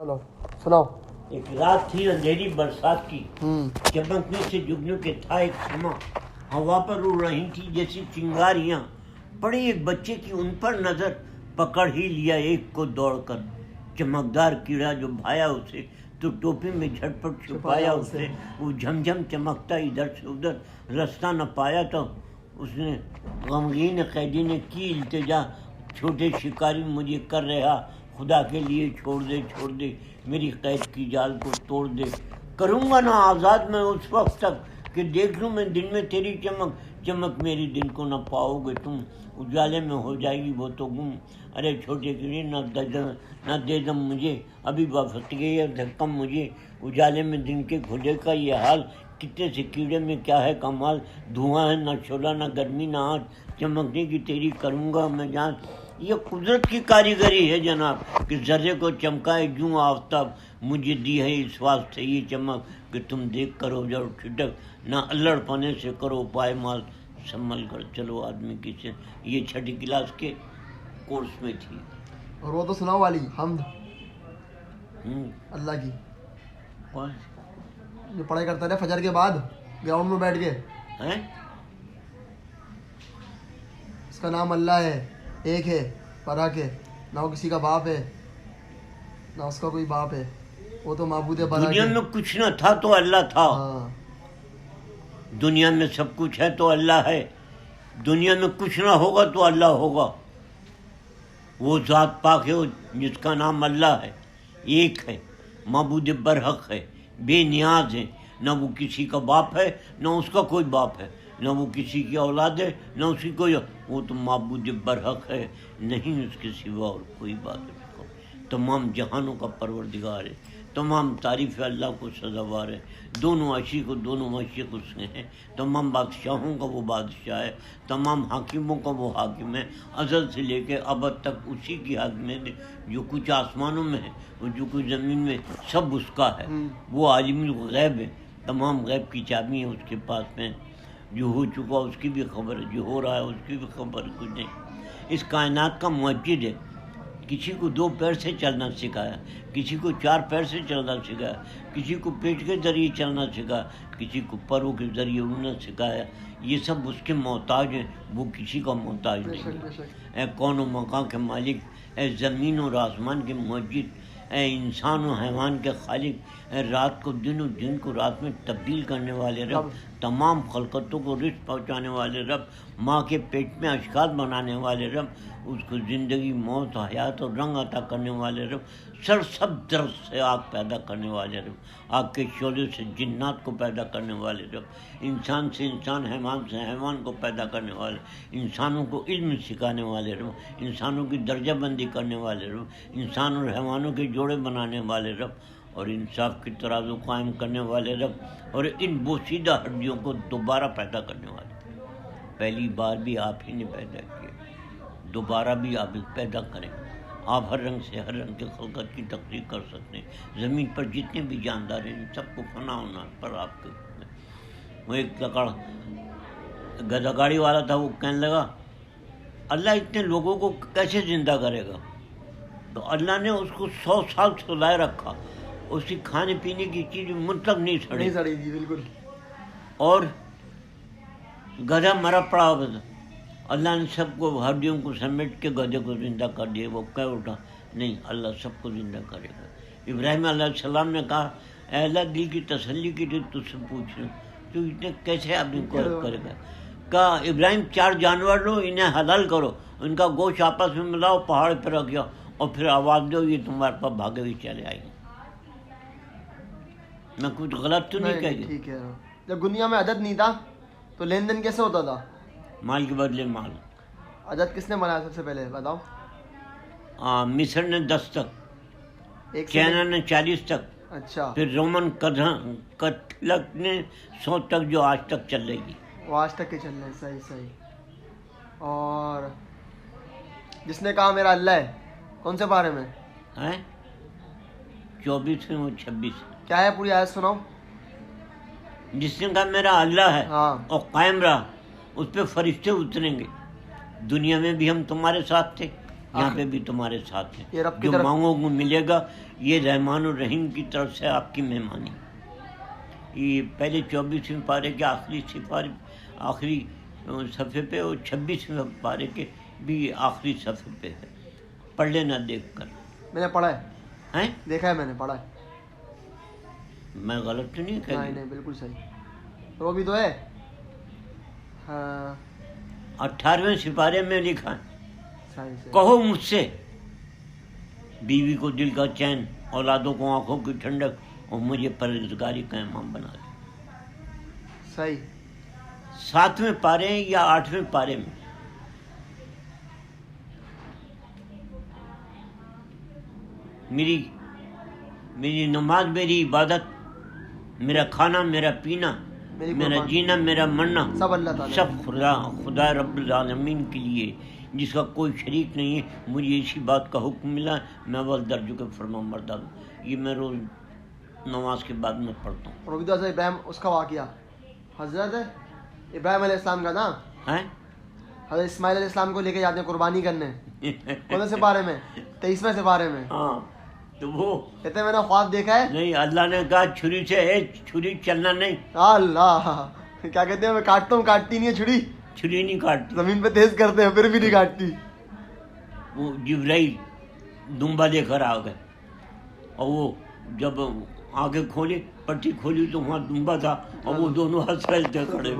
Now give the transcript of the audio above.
चलो सुनाओ। एक रात थी अंधेरी बरसात की, चमकने से जुगनू के था एक समा, हवा पर उड़ रही थी जैसी चिंगारियां। पड़ी एक बच्चे की उन पर नजर, पकड़ ही लिया एक को दौड़कर। चमकदार कीड़ा जो भाया उसे, तो टोपी में झटपट छुपाया उसे। वो झमझम चमकता इधर से उधर, रास्ता न पाया तो उसने गमगीन कैदी ने की इल्तिजा, छोटे शिकारी मुझे कर रहा, खुदा के लिए छोड़ दे मेरी कैद की जाल को तोड़ दे। करूँगा ना आज़ाद मैं उस वक्त तक कि देख लूँ मैं दिन में तेरी चमक, चमक मेरी दिन को न पाओगे तुम, उजाले में हो जाएगी वो तो गुम। अरे छोटे कीड़े न दे दम मुझे, अभी वक्त गई धक्कम मुझे, उजाले में दिन के खुले का ये हाल, कितने से कीड़े में क्या है कमाल। धुआं है न शोला न गर्मी न आग, चमकने की तेरी करूँगा मैं जान। ये कुदरत की कारीगरी है जनाब कि जर्रे को चमकाए जूं आफ्ताब, मुझे दी है इस वास्ते ये चमक कि तुम देख कर हो जाओ ठिठक, ना अल्लड़ पने से करो पायमाल, संभल कर चलो आदमी की से। ये छठी क्लास के कोर्स में थी। और वो तो सुनाओ वाली हमद अल्लाह की, कौन जो पढ़ाई करता रहे फजर के बाद ग्राउंड में बैठ के है? इसका नाम अल्लाह है, एक है फर्क है, ना वो किसी का बाप है ना उसका कोई बाप है, वो तो माबूद है। दुनिया में कुछ न था तो अल्लाह था। हाँ। दुनिया में सब कुछ है तो अल्लाह है, दुनिया में कुछ ना होगा तो अल्लाह होगा। वो ज़ात पाक है जिसका नाम अल्लाह है, एक है, माबूद बरहक है, बेनियाज है, न वो किसी का बाप है न उसका कोई बाप है, न वो किसी की औलाद है न उसकी कोई, वो तो माबूद बरहक है, नहीं उसके सिवा और कोई बात है। तमाम जहानों का परवरदिगार है, तमाम तारीफ़ अल्लाह को सज़ावार है, दोनों आशिक और दोनों मशीक उसने हैं, तमाम बादशाहों का वो बादशाह है, तमाम हाकिमों का वो हाकिम है, अज़ल से लेके अबद तक उसी की हाकिमियत है। जो कुछ आसमानों में है और जो कुछ ज़मीन में, सब उसका है। वो आलिमुल गैब है, तमाम गैब की चाबी है उसके पास में। जो हो चुका उसकी भी खबर है, जो हो रहा है उसकी भी खबर, कुछ नहीं। इस कायनात का मुअज्जिद है, किसी को 2 पैर से चलना सिखाया, किसी को 4 पैर से चलना सिखाया, किसी को पेट के जरिए चलना सिखाया, किसी को पैरों के जरिए उड़ना सिखाया। ये सब उसके मोहताज हैं, वो किसी का मोहताज नहीं है। ए कौन व मकां के मालिक, ए ज़मीन और आसमान के मुअज्जिद, ए इंसान और हैवान के खालिक, ए रात को दिन और दिन को रात में तब्दील करने वाले रब, तमाम खलकतों को रिज़्क़ पहुँचाने वाले रब, माँ के पेट में अशकाल बनाने वाले रब, उसको ज़िंदगी मौत हयात और रंग अता करने वाले रब, सब दर्द से आग पैदा करने वाले रब, आग के शोले से जिन्नात को पैदा करने वाले रब, इंसान से इंसान, हैवान से हैवान को पैदा करने वाले, इंसानों को इल्म सिखाने वाले रब, इंसानों की दर्जाबंदी करने वाले रब, इंसान और हैवानों के जोड़े बनाने वाले रब, और इंसाफ की तराजू कायम करने वाले रब, और इन बोसीदा हड्डियों को दोबारा पैदा करने वाले। पहली बार भी आप ही ने पैदा किया, दोबारा भी आप ही पैदा करें। आप हर रंग से हर रंग के खलकत की तकरीर कर सकते हैं। ज़मीन पर जितने भी जानदार हैं इन सबको फना होना पर आपके। वो एक लकड़ गधा गाड़ी वाला था, वो कहने लगा अल्लाह इतने लोगों को कैसे ज़िंदा करेगा? तो अल्लाह ने उसको 100 साल सुलाए रखा, उसकी खाने पीने की चीज़ मुतलक नहीं सड़ेगी बिल्कुल, और गधा मरा पड़ा हुआ था। अल्लाह ने सबको हड्डियों को समेट के गधे को ज़िंदा कर दिया। वो कह उठा नहीं, अल्लाह सबको ज़िंदा करेगा। इब्राहिम अलैहिस्सलाम ने कहा अल्लाह दिल की तसल्ली की थी तुझसे पूछ रहे तो इतने कैसे आदमी को करेगा? कहा इब्राहिम 4 जानवर लो, इन्हें हलाल करो, उनका गोश्त आपस में मिलाओ, पहाड़ पर रख जाओ और फिर आवाज़ दो, ये तुम्हारे पास भागे हुए चले आएंगे। मैं कुछ गलत तो नहीं कह? ठीक है। जब दुनिया में अदद नहीं था तो लेन देन कैसे होता था? माल के बदले माल। अदद किसने बनाया सबसे पहले बताओ? मिस्र ने 10 तक, चाइना ने 40 तक, अच्छा, फिर रोमन कथलक ने 100 तक, जो आज तक चल रही। वो आज तक के चल रहे। सही सही। और जिसने कहा मेरा अल्लाह है, कौन से बारे में है? 24 में वो 26 क्या है? पूरी आयत सुनाओ। जिसने कहा मेरा अल्लाह है, हाँ, और कायम रहा, उस पर फरिश्ते उतरेंगे। दुनिया में भी हम तुम्हारे साथ थे, यहाँ पे भी तुम्हारे साथ ये है। रब की जो तरफ- मांगोगे मिलेगा। ये रहमान और रहीम की तरफ से आपकी मेहमानी। ये पहले 24वें पारे के आखिरी सफ़े पे और 26वें पारे के भी आखिरी सफ़े पे है। पढ़ लेना देख कर। मैंने पढ़ा है, हैं? देखा है, मैंने पढ़ा है। मैं गलत तो नहीं कह नहीं नहीं, बिल्कुल सही। वो भी तो है। हाँ 18वें सिपारे में लिखा है, सही सही। कहो मुझसे बीवी को दिल का चैन, औलादों को आंखों की ठंडक और मुझे परहेज़गारी का इमाम बना दे। सही। 7वें पारे या 8वें पारे में मेरी नमाज, मेरी इबादत, मेरा खाना, मेरा पीना, मेरी मेरा कुर्बानी। जीना, मेरा मरना सब अल्लाह ताला सब खुदा रब्बुल आलमीन के लिए, जिसका कोई शरीक नहीं है। मुझे इसी बात का हुक्म मिला, मैं अव्वल दर्जों के फरमा बरदार हूँ। ये मैं रोज़ नमाज के बाद में पढ़ता हूँ। और विदा से इब्राहिम, उसका वाक़या हज़रत इब्राहिम अलैहिस्सलाम का ना, हैं? हज़रत इस्माइल अलैहिस्सलाम को लेके जाते हैं कुर्बानी करने। कौन से पारे में? 23वें सिपारे में। हाँ, तो वो कहते हैं मैंने ख्वाब देखा है। नहीं, अल्लाह ने कहा छुरी से छुरी चलना नहीं। अल्लाह, क्या कहते हैं, मैं काटता हूँ, काटती नहीं है छुरी, छुरी नहीं काटती। जमीन पे तेज करते हैं फिर भी नहीं काटती। वो जिब्राइल दुम्बा लेकर आ गए और वो जब आगे खोली, पट्टी खोली तो वहाँ दुम्बा था और वो दोनों हंस रहे थे खड़े।